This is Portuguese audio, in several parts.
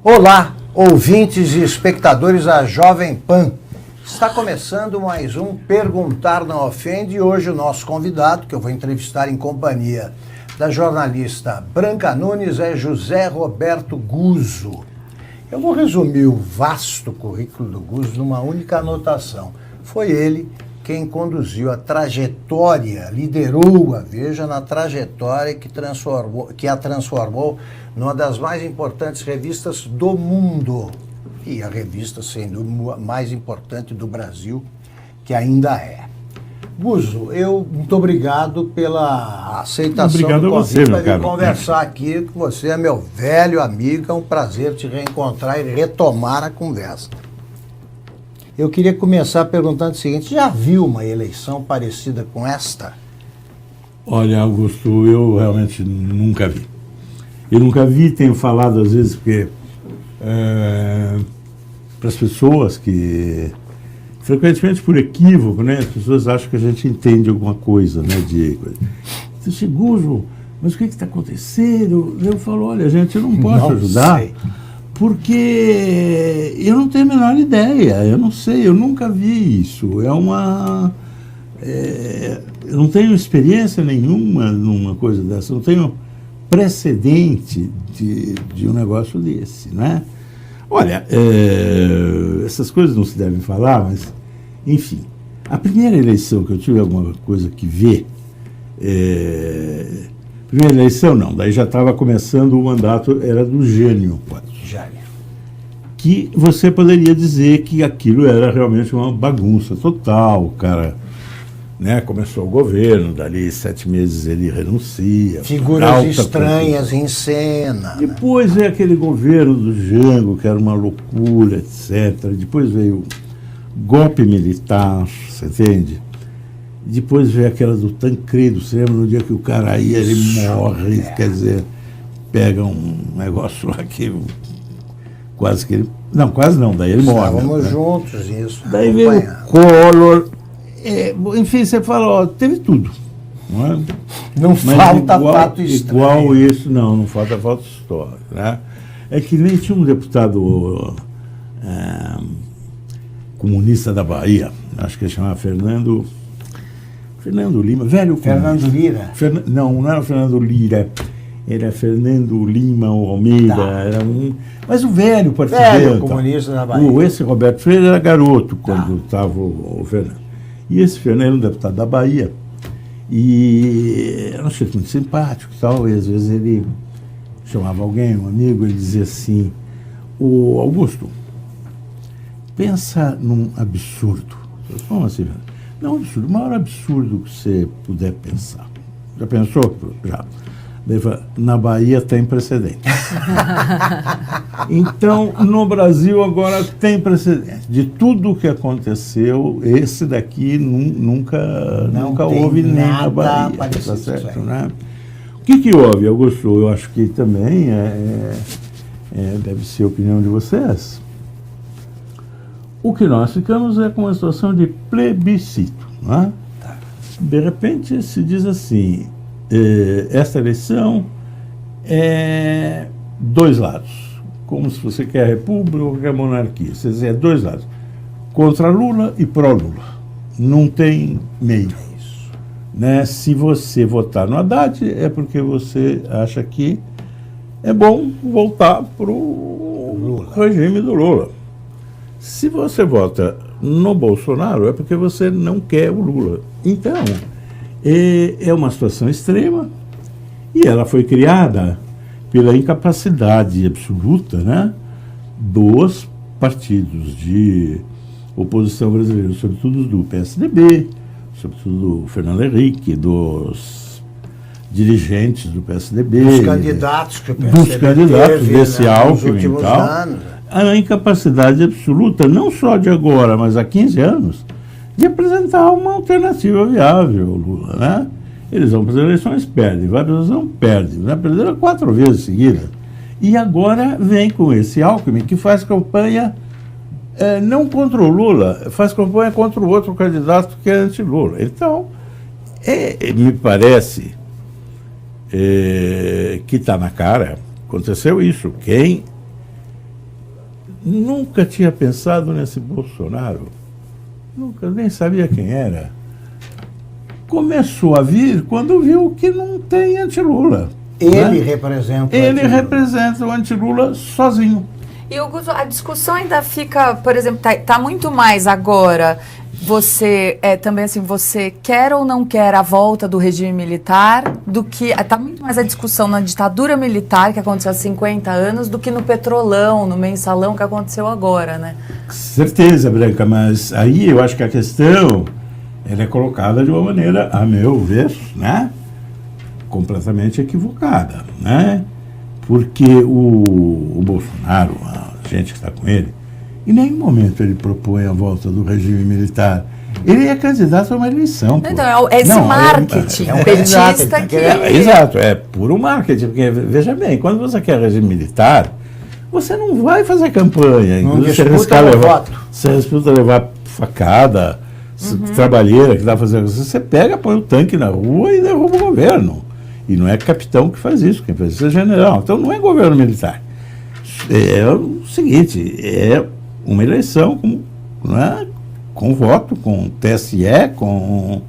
Olá, ouvintes e espectadores da Jovem Pan. Está começando mais um Perguntar Não Ofende e hoje o nosso convidado, que eu vou entrevistar em companhia da jornalista Branca Nunes, é José Roberto Guzzo. Eu vou resumir o vasto currículo do Guzzo numa única anotação. Foi ele quem conduziu a trajetória, liderou a Veja na trajetória que a transformou numa das mais importantes revistas do mundo. E a revista, sem dúvida, mais importante do Brasil, que ainda é. Guzzo, muito obrigado pela aceitação do convite para vir conversar aqui com você. É meu velho amigo, é um prazer te reencontrar e retomar a conversa. Eu queria começar perguntando o seguinte: já viu uma eleição parecida com esta? Olha, Augusto, eu realmente nunca vi. Eu nunca vi, tenho falado às vezes, porque para as pessoas que, frequentemente por equívoco, né, as pessoas acham que a gente entende alguma coisa, né, Você chegou, Guzzo, mas o que está acontecendo? Eu falo, olha, gente, eu não posso ajudar. Porque eu não tenho a menor ideia, eu não sei, eu nunca vi isso. Eu não tenho experiência nenhuma numa coisa dessa, eu não tenho precedente de um negócio desse, né? Olha, essas coisas não se devem falar, mas, enfim, a primeira eleição que eu tive alguma coisa que ver, primeira eleição não, daí já estava começando o mandato, era do Jânio Quadros. Que você poderia dizer que aquilo era realmente uma bagunça total. O cara, né, começou o governo, dali 7 meses ele renuncia. Figuras estranhas em cena. Depois veio aquele governo do Jango, que era uma loucura, etc. Depois veio o golpe militar, você entende? Depois veio aquela do Tancredo, você lembra no dia que o cara ia, ele morre, quer dizer, pega um negócio lá que... Quase que ele... Não, quase não, daí ele morre. Estávamos juntos, isso. Daí veio o Collor. Enfim, você fala, ó, teve tudo. Não é? Não falta fato estranho. Igual isso, não falta fato histórico. Né? É que nem tinha um deputado comunista da Bahia, acho que ele chamava Fernando Lima, velho Fernando Lira? Não era Fernando Lira. Era Fernando Lima Almeida, era mas o velho partidista. Velho comunista da Bahia. Esse Roberto Freire era garoto quando estava o Fernando. E esse Fernando era um deputado da Bahia. E era um sujeito muito simpático e tal. E às vezes ele chamava alguém, um amigo, ele dizia assim: "Ô Augusto, pensa num absurdo." Como assim? Não, um absurdo, o maior absurdo que você puder pensar. Já pensou? Já. Na Bahia tem precedente. Então, no Brasil agora tem precedente. De tudo o que aconteceu, esse daqui nunca houve nem na Bahia. Tá certo, né? O que houve, Augusto? Eu acho que também deve ser a opinião de vocês. O que nós ficamos é com uma situação de plebiscito. Né? De repente se diz assim: esta eleição é 2 lados, como se você quer a república ou quer a monarquia. Você diz, dois lados, contra Lula e pró-Lula, não tem meio. Né? Se você votar no Haddad, é porque você acha que é bom voltar para o regime do Lula. Se você vota no Bolsonaro, é porque você não quer o Lula. Então, é uma situação extrema e ela foi criada pela incapacidade absoluta, né, dos partidos de oposição brasileira, sobretudo do PSDB, sobretudo do Fernando Henrique, dos dirigentes do PSDB, dos candidatos que o PSDB teve, desse Alckmin e tal. A incapacidade absoluta, não só de agora, mas há 15 anos, de apresentar uma alternativa viável ao Lula, né? Eles vão para as eleições, perdem, vai para as eleições, perdem, né? Perderam 4 vezes seguidas. E agora vem com esse Alckmin que faz campanha não contra o Lula, faz campanha contra o outro candidato que é anti-Lula. Então, me parece que está na cara, aconteceu isso. Quem nunca tinha pensado nesse Bolsonaro, nunca nem sabia quem era. Começou a vir quando viu que não tem anti-Lula. Ele representa o anti-Lula sozinho. E, Augusto, a discussão ainda fica, por exemplo, tá muito mais agora. Você também assim, você quer ou não quer a volta do regime militar, do que está muito mais a discussão na ditadura militar, que aconteceu há 50 anos, do que no petrolão, no mensalão, que aconteceu agora, né? Certeza, Branca, mas aí eu acho que a questão ela é colocada de uma maneira, a meu ver, né, completamente equivocada, né? Porque o Bolsonaro, a gente que está com ele, em nenhum momento ele propõe a volta do regime militar. Ele é candidato a uma eleição. Então, é esse marketing petista que... Exato, é puro marketing. Porque, veja bem, quando você quer regime militar, você não vai fazer campanha. Não você disputa levar facada, trabalheira que dá pra fazer. Você pega, põe o tanque na rua e derruba o governo. E não é capitão que faz isso, quem faz isso é general. Então não é governo militar. É o seguinte, é uma eleição com voto, com TSE, com...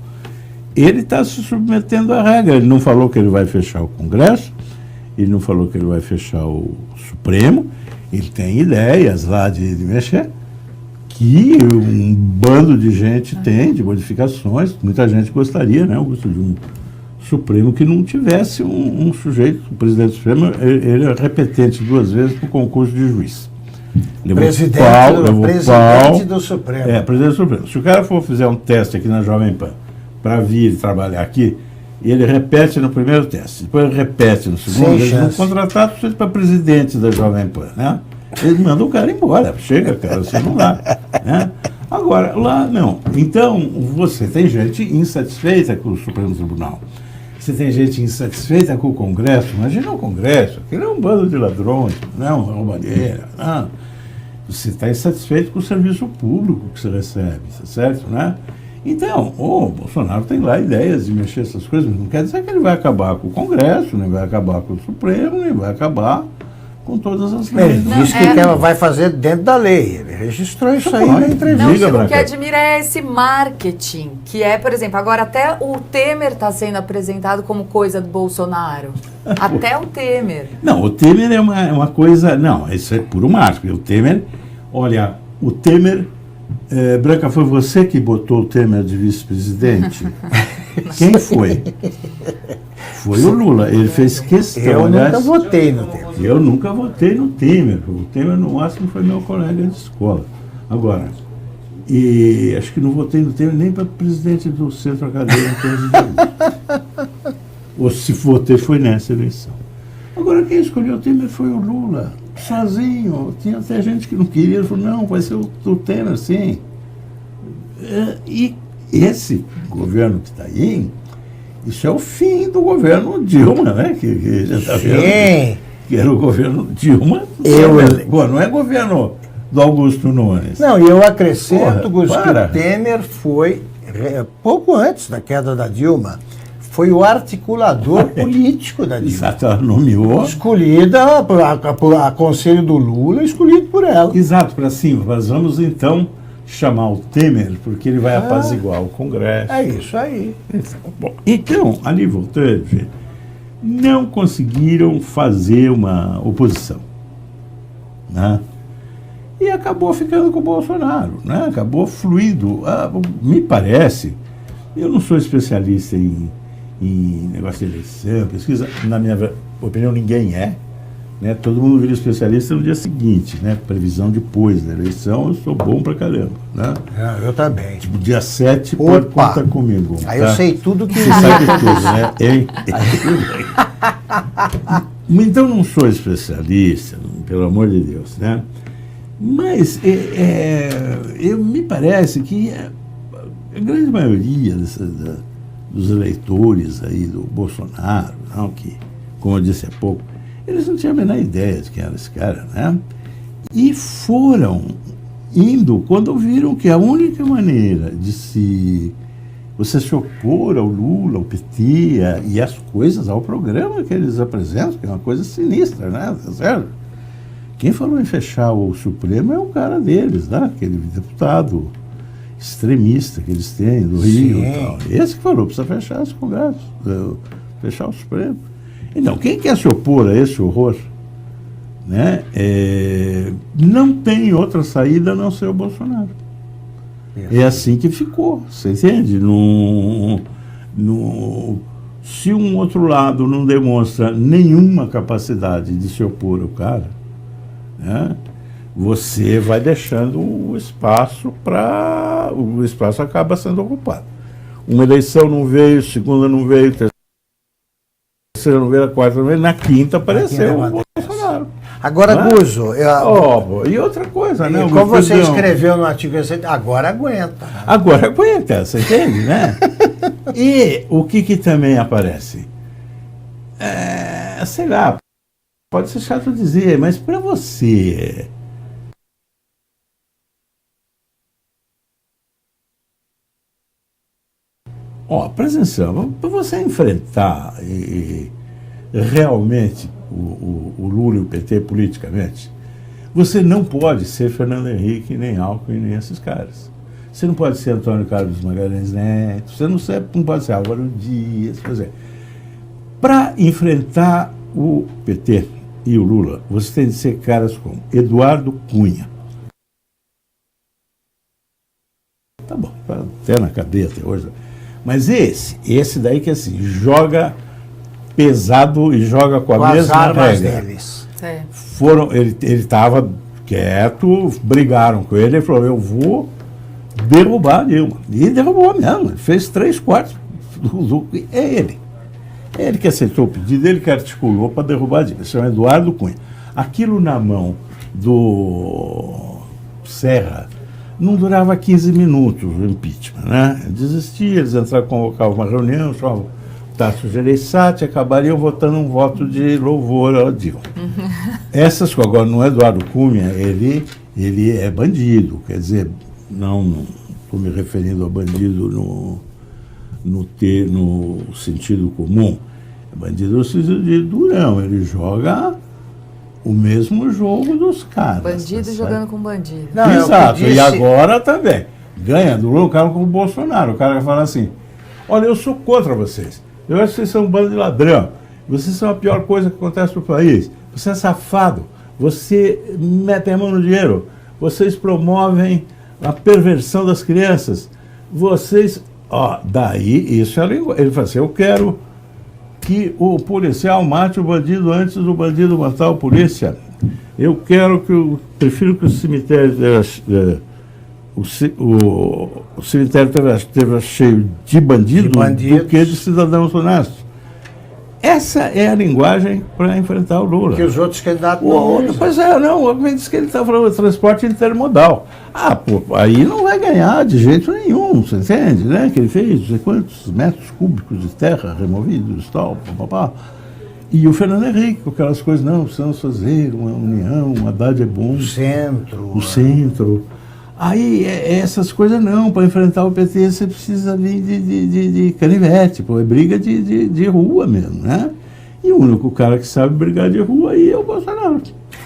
Ele está se submetendo à regra. Ele não falou que ele vai fechar o Congresso, ele não falou que ele vai fechar o Supremo, ele tem ideias lá de mexer, que um bando de gente tem, de modificações. Muita gente gostaria, né, Augusto, de um Supremo que não tivesse um sujeito, o presidente do Supremo, ele é repetente 2 vezes para o concurso de juiz. Presidente do Supremo. Presidente do Supremo. Se o cara for fazer um teste aqui na Jovem Pan, para vir trabalhar aqui, ele repete no primeiro teste, depois ele repete no segundo, eles vão contratar você para presidente da Jovem Pan, né? Eles mandam o cara embora, chega, cara, você não dá, né? Agora, lá não. Então, você tem gente insatisfeita com o Supremo Tribunal. Você tem gente insatisfeita com o Congresso. Imagina o Congresso, aquele é um bando de ladrões, não, uma roubalheira. Não. Você está insatisfeito com o serviço público que você recebe, tá certo, né? Então, o Bolsonaro tem lá ideias de mexer essas coisas, mas não quer dizer que ele vai acabar com o Congresso, nem vai acabar com o Supremo, nem vai acabar com todas as leis. Ele disse que ela vai fazer dentro da lei. Ele registrou isso aí na entrevista. Não, o que admira é esse marketing, que é, por exemplo, agora até o Temer está sendo apresentado como coisa do Bolsonaro. Até o Temer. Não, o Temer é uma coisa... Não, isso é puro marketing. O Temer... Olha, o Temer... Branca, foi você que botou o Temer de vice-presidente? Quem foi? Foi o Lula. Ele fez questão. Eu nunca votei no Temer. Eu nunca votei no Temer. O Temer, no máximo, foi meu colega de escola. Agora, e acho que não votei no Temer nem para presidente do Centro Acadêmico. Ou se votei, foi nessa eleição. Agora, quem escolheu o Temer foi o Lula. Sozinho. Tinha até gente que não queria. Ele falou, não, vai ser o Temer, sim. E esse governo que está aí, isso é o fim do governo Dilma, né? Que já está vendo. Que era o governo Dilma. Não é governo do Augusto Nunes. Não, e eu acrescento, Augusto, que o Temer foi, pouco antes da queda da Dilma, foi o articulador político da Dilma. Exato, ela nomeou. Escolhida a conselho do Lula, escolhido por ela. Exato, para cima. Nós vamos então chamar o Temer, porque ele vai apaziguar o Congresso. É isso aí. Bom, então, ali voltando, gente, não conseguiram fazer uma oposição, né? E acabou ficando com o Bolsonaro, né? Acabou fluindo. Me parece, eu não sou especialista em negócio de eleição, pesquisa, na minha opinião ninguém é, né? Todo mundo vira especialista no dia seguinte, né? Previsão depois da eleição, eu sou bom pra caramba, né? Eu também. Tipo, dia 7 pode contar comigo. Aí tá? Eu sei tudo que... Você sabe tudo, né? Então não sou especialista, pelo amor de Deus, né? Mas me parece que a grande maioria dos eleitores aí do Bolsonaro, não, que, como eu disse há pouco, eles não tinham a menor ideia de quem era esse cara, né? E foram indo quando viram que a única maneira de você se opor ao Lula, ao PT e às coisas, ao programa que eles apresentam, que é uma coisa sinistra, né? Tá certo? Quem falou em fechar o Supremo é um cara deles, né? Aquele deputado extremista que eles têm do Rio e tal. Esse que falou, precisa fechar esse Congresso, fechar o Supremo. Então, quem quer se opor a esse horror, né, não tem outra saída a não ser o Bolsonaro. É assim que ficou, você entende? Se um outro lado não demonstra nenhuma capacidade de se opor ao cara, né, você vai deixando o espaço para... O espaço acaba sendo ocupado. Uma eleição não veio, segunda não veio, terceira não veio, a quarta não veio, na quinta apareceu o Bolsonaro. Agora, né? Guzo... E outra coisa, né? Como você escreveu no artigo recente, agora aguenta. Agora aguenta, você entende, né? E o que também aparece? Sei lá, pode ser chato dizer, mas para você... Presta atenção, para você enfrentar realmente o Lula e o PT politicamente, você não pode ser Fernando Henrique, nem Alckmin, nem esses caras. Você não pode ser Antônio Carlos Magalhães Neto, você não pode ser Álvaro Dias. Para enfrentar o PT e o Lula, você tem de ser caras como Eduardo Cunha. Tá bom, até na cadeia até hoje. Mas esse daí que assim, joga pesado e joga com a mesma regra. Deles. Ele estava quieto, brigaram com ele, ele falou, eu vou derrubar a Dilma. E derrubou mesmo, ele fez 3/4 do... É ele que aceitou o pedido, ele que articulou para derrubar a Dilma. Esse é o Eduardo Cunha. Aquilo na mão do Serra não durava 15 minutos o impeachment, né? Desistia, eles entravam, convocavam uma reunião, chamavam Tasso Gereissati, acabariam votando um voto de louvor ao Dilma. Essas coisas, agora no Eduardo Cunha, ele é bandido, quer dizer, não estou me referindo a bandido no sentido comum, é bandido no sentido de durão, ele joga o mesmo jogo dos caras. Bandido jogando com bandido. Não, exato, e agora também. Ganha do Lula, o cara com o Bolsonaro. O cara vai falar assim, olha, eu sou contra vocês. Eu acho que vocês são um bando de ladrão. Vocês são a pior coisa que acontece no país. Você é safado. Você mete a mão no dinheiro. Vocês promovem a perversão das crianças. Vocês... daí, isso é a linguagem. Ele fala assim, eu quero que o policial mate o bandido antes do bandido matar o polícia. Eu prefiro que o cemitério esteja cheio de bandidos do que de cidadãos honestos. Essa é a linguagem para enfrentar o Lula. Que os outros candidatos Pois não, alguém disse que ele está falando de transporte intermodal. Aí não vai ganhar de jeito nenhum, você entende, né? Que ele fez não sei quantos metros cúbicos de terra removidos e tal, papapá. E o Fernando Henrique, com aquelas coisas, não, precisamos fazer uma união, uma Haddad é bom. O centro. Aí, essas coisas não, para enfrentar o PT você precisa vir de canivete, é briga de rua mesmo, né? E o único cara que sabe brigar de rua aí é o Bolsonaro.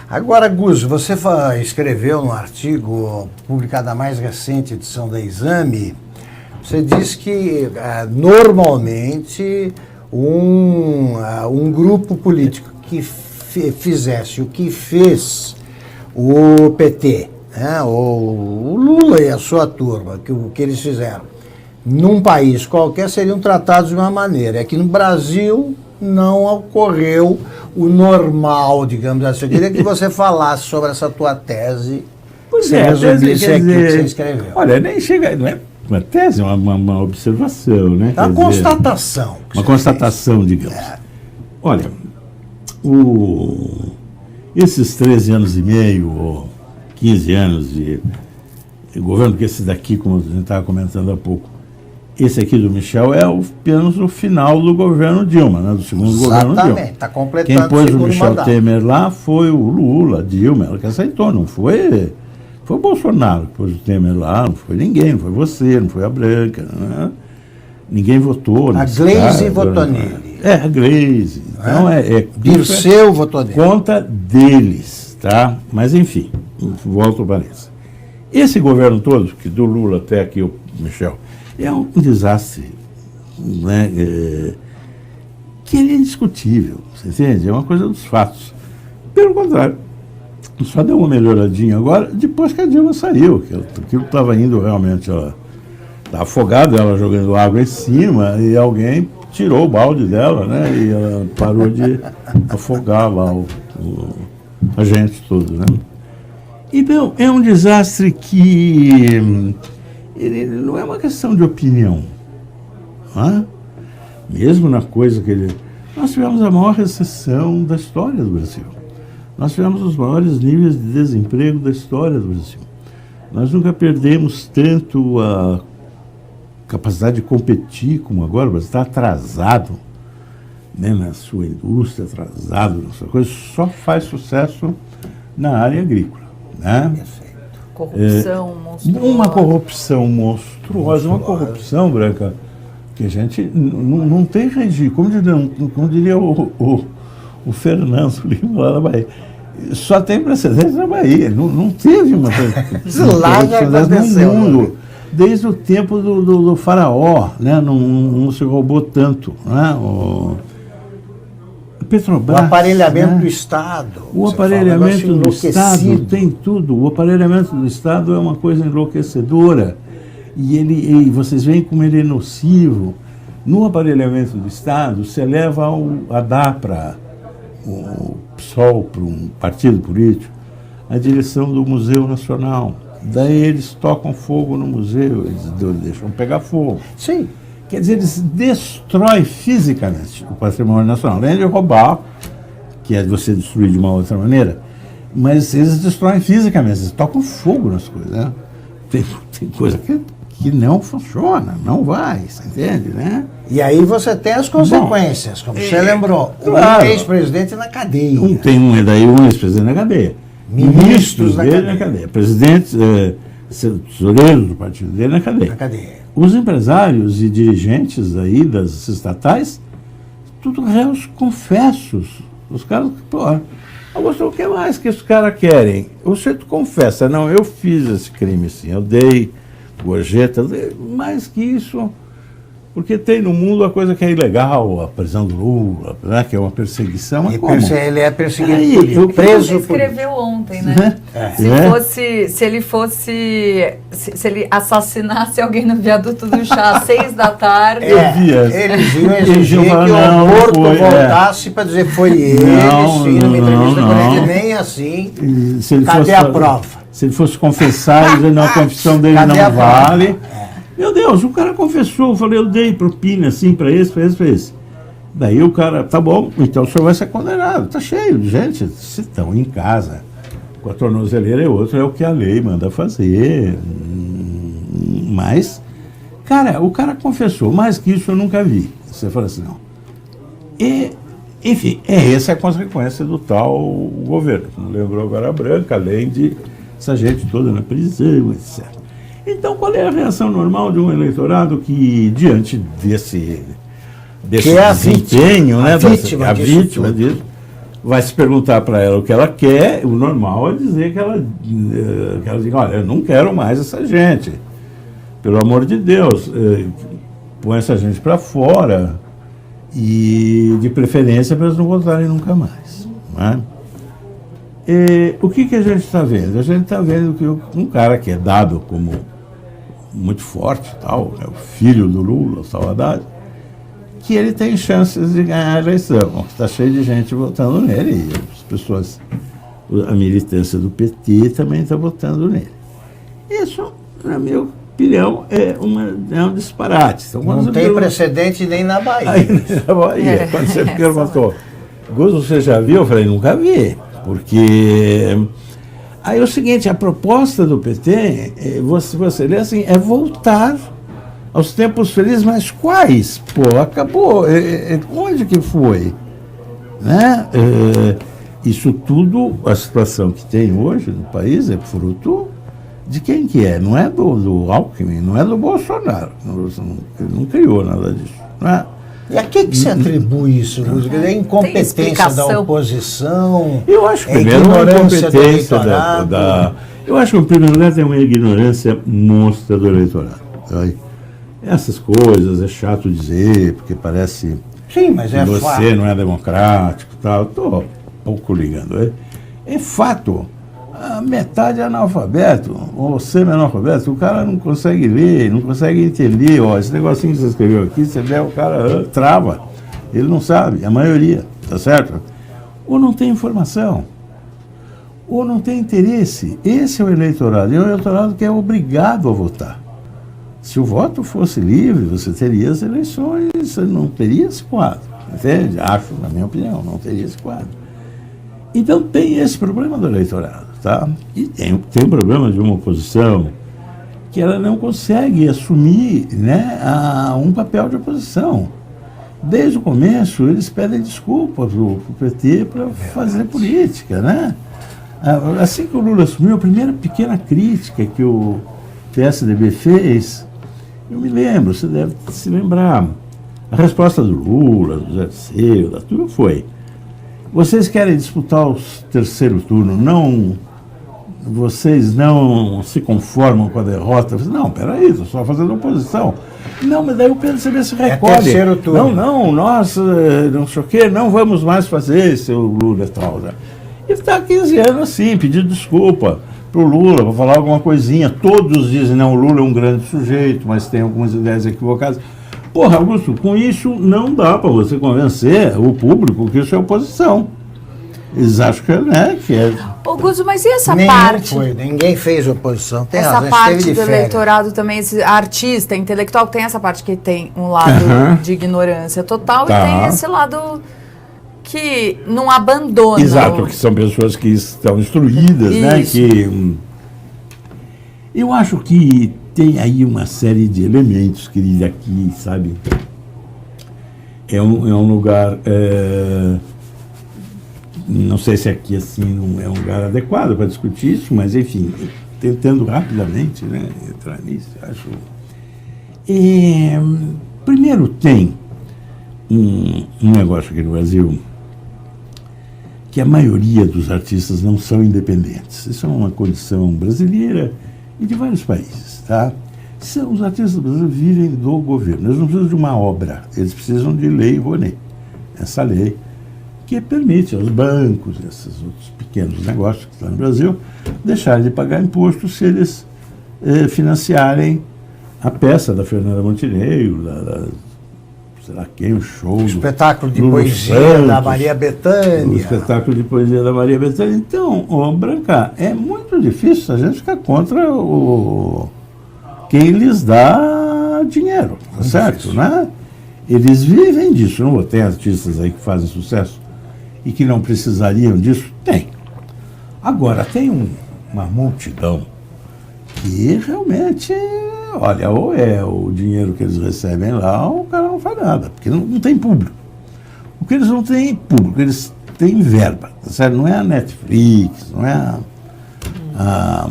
Agora, Guzo, você escreveu no artigo publicado na mais recente edição da Exame, você diz que normalmente um grupo político que fizesse o que fez o PT, né, o Lula e a sua turma, o que eles fizeram, num país qualquer seriam tratados de uma maneira. Aqui no Brasil não ocorreu o normal, digamos assim. Eu queria que você falasse sobre essa tua tese. Pois você resumisse aqui que você escreveu. Olha, nem chega, não é uma tese, é uma observação, né? É uma constatação. Uma constatação, digamos. Olha, esses 13 anos e meio, ou 15 anos de governo, que esse daqui, como a gente estava comentando há pouco, esse aqui do Michel é apenas o final do governo Dilma, né, do segundo governo Dilma. Exatamente, está completando. Quem pôs o Michel Temer lá foi o Lula, Dilma, ela que aceitou, não foi o Bolsonaro que pôs o Temer lá, não foi ninguém, não foi você, não foi a Branca, né? Ninguém votou. A Gleisi votou nele. A Gleisi. Então Dirceu votou nele. Conta deles. tá? Mas, enfim, volto para isso. Esse governo todo, que do Lula até aqui, o Michel, é um desastre, né? Que ele é indiscutível, você entende? É uma coisa dos fatos. Pelo contrário, só deu uma melhoradinha agora, depois que a Dilma saiu, que aquilo estava indo realmente, ela estava afogada, ela jogando água em cima, e alguém tirou o balde dela, né? E ela parou de afogar lá a gente todo, né? Então, é um desastre que ele não é uma questão de opinião, não é? Mesmo na coisa que ele... Nós tivemos a maior recessão da história do Brasil. Nós tivemos os maiores níveis de desemprego da história do Brasil. Nós nunca perdemos tanto a capacidade de competir como agora. O Brasil está atrasado, né, na sua indústria, atrasado na sua coisa. Só faz sucesso na área agrícola, né? Corrupção monstruosa. Uma corrupção monstruosa, uma corrupção, Branca, que a gente não tem regime. Como diria o Fernando Lima lá na Bahia, só tem precedente na Bahia. Não teve uma precedente no mundo. Desde o tempo do faraó, né? Não se roubou tanto, né? Petrobras, o aparelhamento, né, do Estado. O aparelhamento do Estado tem tudo. O aparelhamento do Estado é uma coisa enlouquecedora. E vocês veem como ele é nocivo. No aparelhamento do Estado, você leva a dar para o PSOL, para um partido político, a direção do Museu Nacional. Daí eles tocam fogo no museu, eles deixam pegar fogo. Sim. Quer dizer, eles destroem fisicamente o patrimônio nacional. Além de roubar, que é você destruir de uma outra maneira, mas eles destroem fisicamente, eles tocam fogo nas coisas, né? Tem coisa que não funciona, não vai, você entende, né? E aí você tem as consequências, como você lembrou. Claro. Um ex-presidente na cadeia. Daí um ex-presidente na cadeia. Ministros dele na cadeia. Presidentes, tesoureiros do partido dele na cadeia. Na cadeia. Os empresários e dirigentes aí das estatais, tudo réus confessos. Os caras, pô, Augusto, o que mais que os caras querem? Você confessa, não, eu fiz esse crime sim, eu dei gorjeta, mais que isso, porque tem no mundo a coisa que é ilegal, a prisão do Lula, né, que é uma perseguição. Mas como? Ele é perseguido, ele preso. Ele escreveu ontem, né? Se ele assassinasse alguém no viaduto do Chá às 6 da tarde. Eles iam exigir que o morto voltasse para dizer foi ele, numa entrevista com ele, nem assim. Cadê a prova? Se ele fosse confessar, dizer, não, a confissão dele não vale. Meu Deus, o cara confessou, eu falei, eu dei propina assim para esse. Daí o cara, tá bom, então o senhor vai ser condenado. Tá cheio de gente, se estão em casa com a tornozeleira e outro, é o que a lei manda fazer. Mas, cara, o cara confessou, mais que isso eu nunca vi. Você fala assim, não. E, enfim, essa é a consequência do tal governo. Não lembrou agora a Branca, além de essa gente toda na prisão, etc. Então, qual é a reação normal de um eleitorado que, diante desse desempenho, né, a vítima disso, vai se perguntar para ela o que ela quer? O normal é dizer que ela diga, olha, eu não quero mais essa gente. Pelo amor de Deus, põe essa gente para fora e, de preferência, para eles não voltarem nunca mais. Não é? O que a gente está vendo? A gente está vendo que um cara que é dado como muito forte, tal, é o filho do Lula, o Salvador, que ele tem chances de ganhar a eleição. Está cheio de gente votando nele, e as pessoas, a militância do PT também está votando nele. Isso, na minha opinião, é um disparate. Então, não tem precedente nem na Bahia. Na Bahia. Quando você me perguntou, Guzo, você já viu? Eu falei, nunca vi, porque... Aí é o seguinte, a proposta do PT, você lê assim, é voltar aos tempos felizes, mas quais? Pô, acabou. Onde que foi? Né? Isso tudo, a situação que tem hoje no país é fruto de quem que é? Não é do Alckmin, não é do Bolsonaro. Ele não criou nada disso. Né? E a que se atribui isso, Lúcio? É incompetência da oposição? Eu acho que primeiro a incompetência eu acho que, em primeiro lugar, tem uma ignorância monstra do eleitorado. Sabe? Essas coisas é chato dizer, porque parece Sim, mas que você não é democrático e tal. Estou pouco ligando. É fato. A metade é analfabeto, ou semi-analfabeto, o cara não consegue ler, não consegue entender. Ó, esse negocinho que você escreveu aqui, você vê, o cara trava. Ele não sabe, a maioria, tá certo? Ou não tem informação, ou não tem interesse. Esse é o eleitorado, e é o eleitorado que é obrigado a votar. Se o voto fosse livre, você teria as eleições, você não teria esse quadro. Entende? Acho, na minha opinião, não teria esse quadro. Então tem esse problema do eleitorado. Tá? E tem um problema de uma oposição que ela não consegue assumir, né, um papel de oposição. Desde o começo, eles pedem desculpa para o PT para fazer política. Né? Assim que o Lula assumiu, a primeira pequena crítica que o PSDB fez, eu me lembro, você deve se lembrar, a resposta do Lula, do Zé Dirceu, da turma foi: vocês querem disputar o terceiro turno, vocês não se conformam com a derrota? Eu falei, não, peraí, estou só fazendo oposição. Não, mas daí o PSDB se recolhe. É terceiro turno. Não, nós, não sei o quê, não vamos mais fazer, seu Lula e tal. Né? E está há 15 anos assim, pedindo desculpa para o Lula, para falar alguma coisinha. Todos dizem, não, o Lula é um grande sujeito, mas tem algumas ideias equivocadas. Porra, Augusto, com isso não dá para você convencer o público que isso é oposição. Eles acham que, né, que é... Augusto, mas e essa parte? Ninguém fez oposição, tem essa razão, parte do eleitorado também, esse artista, intelectual, tem essa parte que tem um lado de ignorância total e tem esse lado que não abandona. Exato, que são pessoas que estão instruídas, né, que... Eu acho que tem aí uma série de elementos, querido, aqui, sabe? É um lugar... Não sei se aqui assim não é um lugar adequado para discutir isso, mas enfim, tentando rapidamente, né, entrar nisso, acho. Primeiro tem um negócio aqui no Brasil que a maioria dos artistas não são independentes. Isso é uma condição brasileira e de vários países, tá? Os artistas brasileiros vivem do governo. Eles não precisam de uma obra, eles precisam de lei Rouanet. Essa lei que permite aos bancos, esses outros pequenos negócios que estão no Brasil, deixarem de pagar imposto se eles financiarem a peça da Fernanda Montenegro, sei lá quem, o show. O espetáculo de poesia Santos, da Maria Bethânia. O espetáculo de poesia da Maria Bethânia. Então, Branca, é muito difícil a gente ficar contra quem lhes dá dinheiro, tá certo, né? Eles vivem disso. Não tem artistas aí que fazem sucesso e que não precisariam disso? Tem. Agora, tem uma multidão que realmente, olha, ou é o dinheiro que eles recebem lá, ou o cara não faz nada, porque não tem público. O que eles não têm público, eles têm verba, tá certo? Não é a Netflix, não é a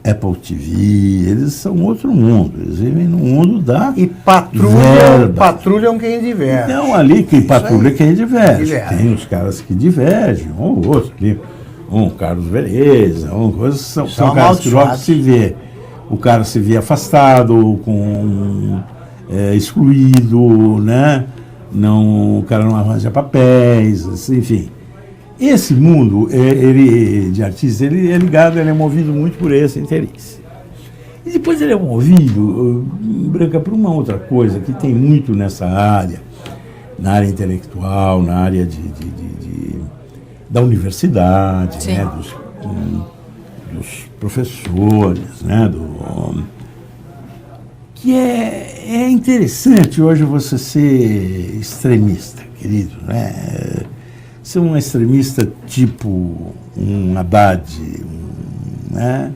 Apple TV, eles são outro mundo, eles vivem no mundo da patrulham quem diverge. Então, ali quem patrulha quem diverge. Tem os caras que divergem, um ou outro ali, Carlos Vereza, são caras que logo se vê. O cara se vê afastado, excluído, né? O cara não arranja papéis, enfim. Esse mundo de artista, ele é ligado, ele é movido muito por esse interesse. E depois ele é movido, Branca, por uma outra coisa que tem muito nessa área, na área intelectual, na área da universidade, né, dos professores, né, que é interessante hoje você ser extremista, querido, né? Ser um extremista tipo um Haddad, né?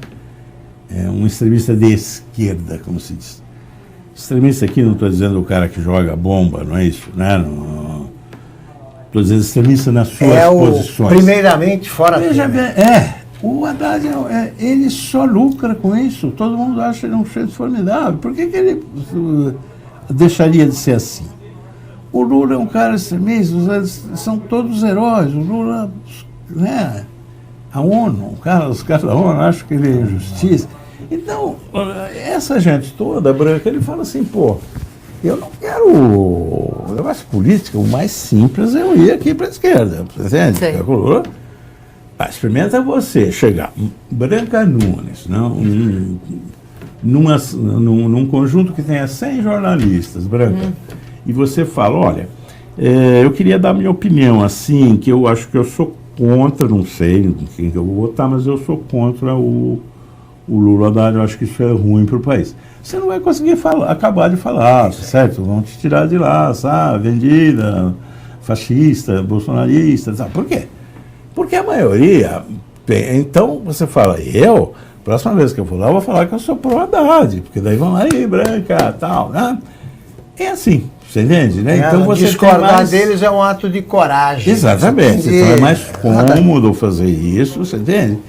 Um extremista de esquerda, como se diz. Extremista aqui não estou dizendo o cara que joga bomba, não é isso, né? Estou dizendo extremista nas suas posições. Primeiramente, fora Veja bem, o Haddad, ele só lucra com isso. Todo mundo acha ele um chefe formidável. Por que ele deixaria de ser assim? o Lula é um cara extremista, são todos heróis. O Lula, né? A ONU, os caras da ONU acham que ele é injustiça. Então, essa gente toda branca, ele fala assim, pô, eu não quero o negócio político, o mais simples é eu ir aqui para a esquerda, entende? Experimenta você chegar, Branca Nunes, não, num conjunto que tenha 100 jornalistas, Branca, e você fala, olha, eu queria dar minha opinião, assim, que eu acho que eu sou contra, não sei quem que eu vou votar, mas eu sou contra o Lula Haddad, eu acho que isso é ruim para o país. Você não vai conseguir acabar de falar, certo? Vão te tirar de lá, sabe? Vendida, fascista, bolsonarista, sabe? Por quê? Porque a maioria... Então, você fala, próxima vez que eu for lá, eu vou falar que eu sou pró-Haddad, porque daí vão lá, branca, tal, né? É assim, você entende, né? Então você discordar deles é um ato de coragem. Exatamente, então é mais cômodo fazer isso, você entende?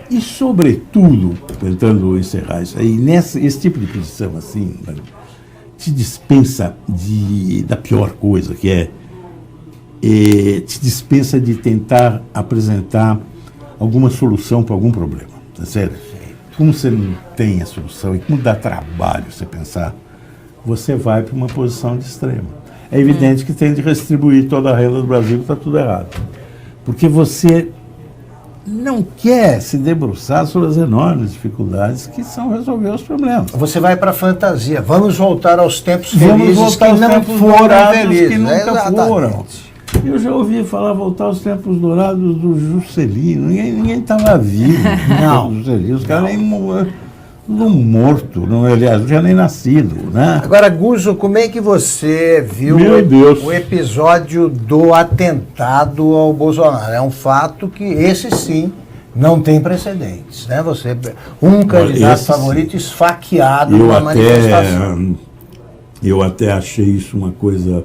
E, sobretudo, tentando encerrar isso aí, esse tipo de posição assim, te dispensa da pior coisa, que te dispensa de tentar apresentar alguma solução para algum problema, tá certo? Como você não tem a solução e como dá trabalho você pensar, você vai para uma posição de extrema. É evidente que tem de restribuir toda a renda do Brasil, que está tudo errado. Porque você não quer se debruçar sobre as enormes dificuldades que são resolver os problemas. Você vai para a fantasia. Vamos voltar aos tempos felizes que não foram felizes. Que nunca foram. Eu já ouvi falar voltar aos tempos dourados do Juscelino. Ninguém estava vivo. Não. Os caras nem morto, aliás, não tinha nem nascido, né? Agora, Guzzo, como é que você viu o episódio do atentado ao Bolsonaro? É um fato que esse sim não tem precedentes, né? Um candidato favorito esfaqueado numa manifestação. Eu até achei isso uma coisa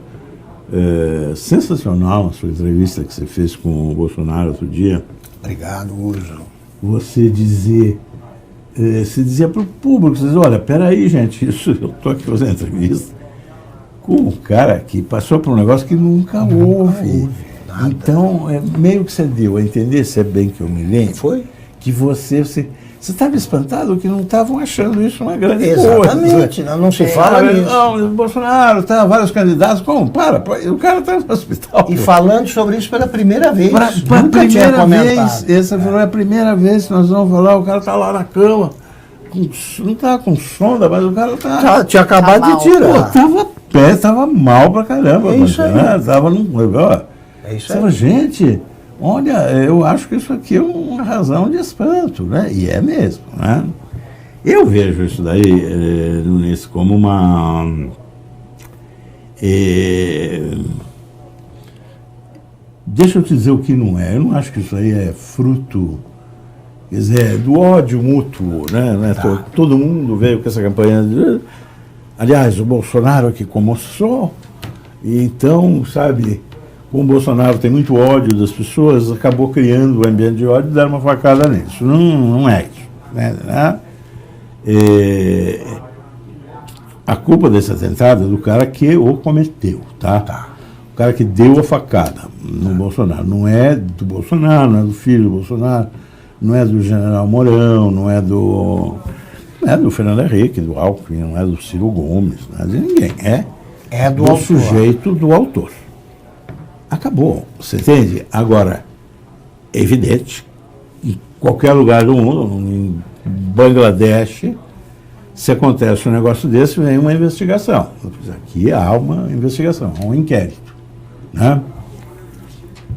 sensacional, a sua entrevista que você fez com o Bolsonaro outro dia. Obrigado, Guzzo. Você se dizia para o público, você diz, olha, peraí, gente, eu estou aqui fazendo entrevista com um cara que passou por um negócio que nunca houve. Então, meio que você deu a entender, se é bem que eu me lembro, foi? Que você estava espantado que não estavam achando isso uma grande coisa. Exatamente, não se fala nisso. Não, o Bolsonaro, vários candidatos, como? O cara está no hospital. E falando sobre isso pela primeira vez. Pela primeira vez, essa foi a primeira vez que nós vamos falar, o cara está lá na cama, não está com sonda, mas o cara está... Tinha acabado de tirar. Estava mal pra caramba. É isso aí. Estava num... É isso aí. Gente... Olha, eu acho que isso aqui é uma razão de espanto, né? E é mesmo, né? Eu vejo isso daí, Nunes, como uma... Deixa eu te dizer o que não é. Eu não acho que isso aí é fruto, quer dizer, do ódio mútuo, né? Todo mundo veio com essa campanha. Aliás, o Bolsonaro que começou, e então, sabe... Como o Bolsonaro tem muito ódio das pessoas, acabou criando o ambiente de ódio e deram uma facada nisso. Não é isso. Né? A culpa desse atentado é do cara que o cometeu, tá? O cara que deu a facada no Bolsonaro. Não é do Bolsonaro, não é do filho do Bolsonaro, não é do general Mourão, não é do Fernando Henrique, do Alckmin, não é do Ciro Gomes, não é de ninguém. É do sujeito, do autor. Acabou, você entende? Agora, é evidente, em qualquer lugar do mundo, em Bangladesh, se acontece um negócio desse, vem uma investigação. Aqui há uma investigação, há um inquérito. Né?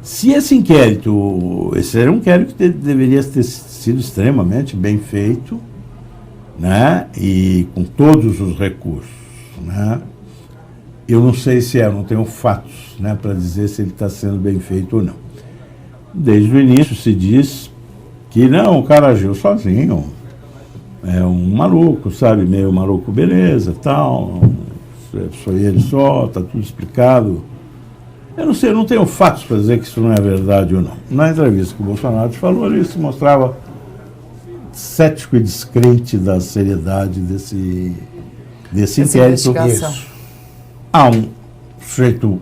Se esse inquérito, esse era um inquérito que deveria ter sido extremamente bem feito, né? E com todos os recursos, né? Eu não sei se não tenho fatos, né, para dizer se ele está sendo bem feito ou não. Desde o início se diz que não, o cara agiu sozinho, é um maluco, sabe, meio maluco, beleza, tal, só ele só, está tudo explicado. Eu não sei, eu não tenho fatos para dizer que isso não é verdade ou não. Na entrevista que o Bolsonaro te falou, ele se mostrava cético e descrente da seriedade desse inquérito. Investigação. Há um sujeito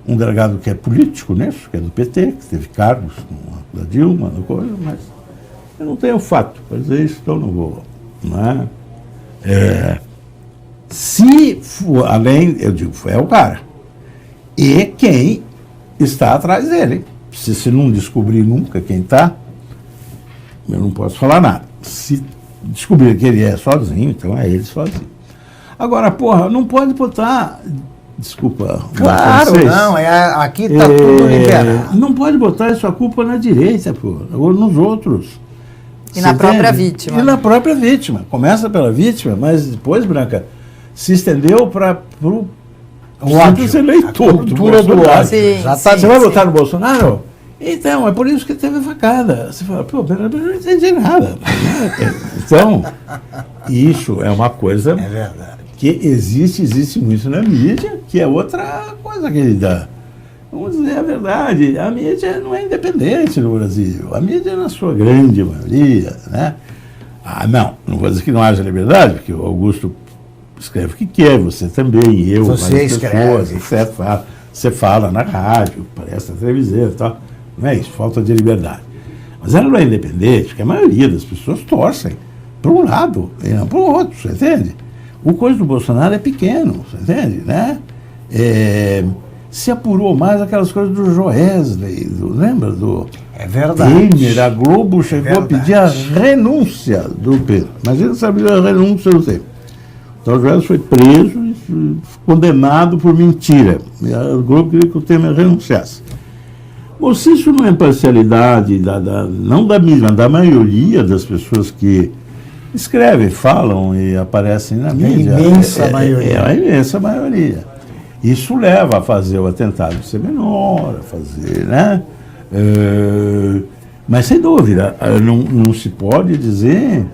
um delegado que é político nisso, que é do PT, que teve cargos da Dilma, mas eu não tenho fato para dizer isso, então não vou. Não é? Se for, além, eu digo, é o cara. E quem está atrás dele. Se não descobrir nunca quem está, eu não posso falar nada. Se descobrir que ele é sozinho, então é ele sozinho. Agora, porra, não pode botar... Desculpa. Claro, não, aqui está tudo liberado. Não pode botar isso a culpa na direita, porra, ou nos outros. E na própria vítima. E na própria vítima. Começa pela vítima, mas depois, Branca, se estendeu para o simples eleitor. A cultura do ódio. Sim, você vai votar no Bolsonaro? Então, é por isso que teve facada. Você fala, pô, eu não entendi nada. Então, isso é uma coisa que existe muito na mídia, que é outra coisa, querida. Vamos dizer a verdade, a mídia não é independente no Brasil. A mídia, na sua grande maioria, né? Não vou dizer que não haja liberdade, porque o Augusto escreve o que quer, você também, eu, você escreve. Você fala na rádio, parece na televisão e tal. Não é isso, falta de liberdade. Mas ela não é independente, porque a maioria das pessoas torcem para um lado e não para o outro, você entende? O coisa do Bolsonaro é pequeno, você entende, né? Se apurou mais aquelas coisas do Joesley, lembra do... É verdade. Temer, a Globo chegou a pedir a renúncia do Pedro. Mas ele sabia a renúncia do Temer. Então o Joesley foi preso e condenado por mentira. E a Globo queria que o Temer renunciasse. Bom, se isso não é parcialidade, não da mesma, da maioria das pessoas que escrevem, falam e aparecem na mídia. A imensa maioria. É a imensa maioria. Isso leva a fazer o atentado ser menor, a fazer, né? Mas sem dúvida, não se pode dizer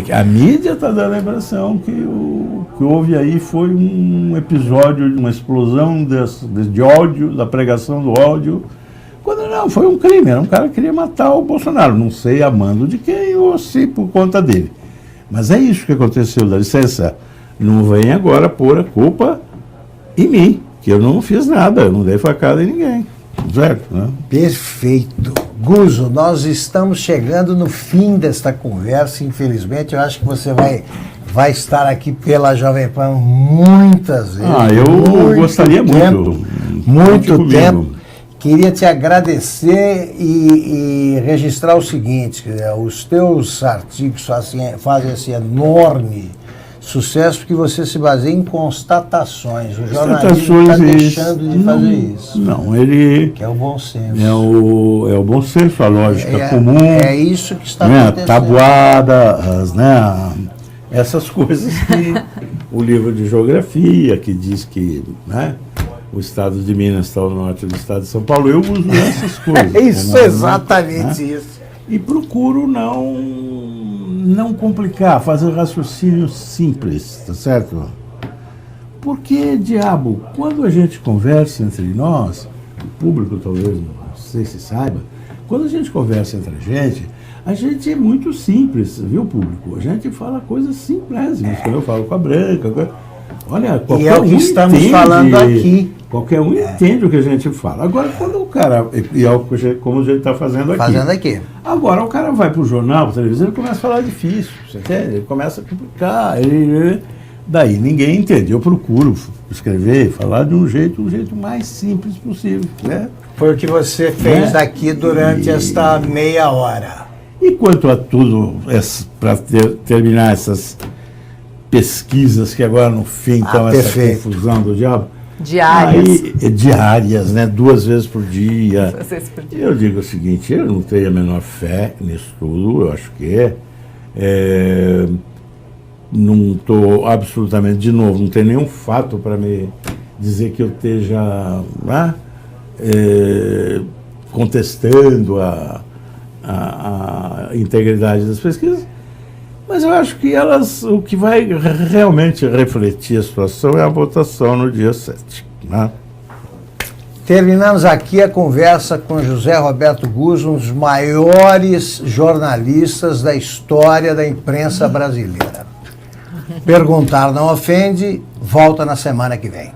que a mídia está dando a impressão que o que houve aí foi um episódio, uma explosão de ódio, da pregação do ódio, quando não, foi um crime, era um cara que queria matar o Bolsonaro, não sei a mando de quem ou se por conta dele. Mas é isso que aconteceu, dá licença, não vem agora pôr a culpa em mim, que eu não fiz nada, eu não dei facada em ninguém, certo? Né? Perfeito. Guzzo, nós estamos chegando no fim desta conversa, infelizmente, eu acho que você vai estar aqui pela Jovem Pan muitas vezes. Eu gostaria muito tempo. Queria te agradecer e registrar o seguinte, os teus artigos fazem esse enorme sucesso porque você se baseia em constatações. O jornalismo está deixando de fazer isso. Não, ele... Que é o bom senso. É o bom senso, a lógica comum. É isso que está acontecendo. Tabuadas, né? Essas coisas que o livro de geografia, que diz que, né, o estado de Minas está ao norte do estado de São Paulo, eu uso essas coisas. Isso, exatamente, né? Isso. E procuro não complicar, fazer raciocínio simples, tá certo? Porque, diabo, quando a gente conversa entre nós, o público talvez não sei se saiba, quando a gente conversa entre a gente é muito simples, viu, público? A gente fala coisas simplésimas, quando eu falo com a Branca, olha, qualquer e é o que estamos falando aqui. Qualquer um entende o que a gente fala. Agora, quando o cara, e é como a gente está fazendo aqui. Agora, o cara vai para o jornal, para a televisão, ele começa a falar difícil, você entende? Ele começa a complicar, daí ninguém entende. Eu procuro escrever, falar de um jeito mais simples possível, né? Foi o que você fez aqui durante esta meia hora. E quanto a tudo, para terminar essas pesquisas que agora no fim estão essa confusão do diabo, diárias, né? 2 vezes por dia. Eu digo o seguinte, eu não tenho a menor fé nisso tudo, eu acho que não estou absolutamente, de novo, não tem nenhum fato para me dizer que eu esteja contestando a integridade das pesquisas. Mas eu acho que o que vai realmente refletir a situação é a votação no dia 7. Né? Terminamos aqui a conversa com José Roberto Guzzo, um dos maiores jornalistas da história da imprensa brasileira. Perguntar não ofende, volta na semana que vem.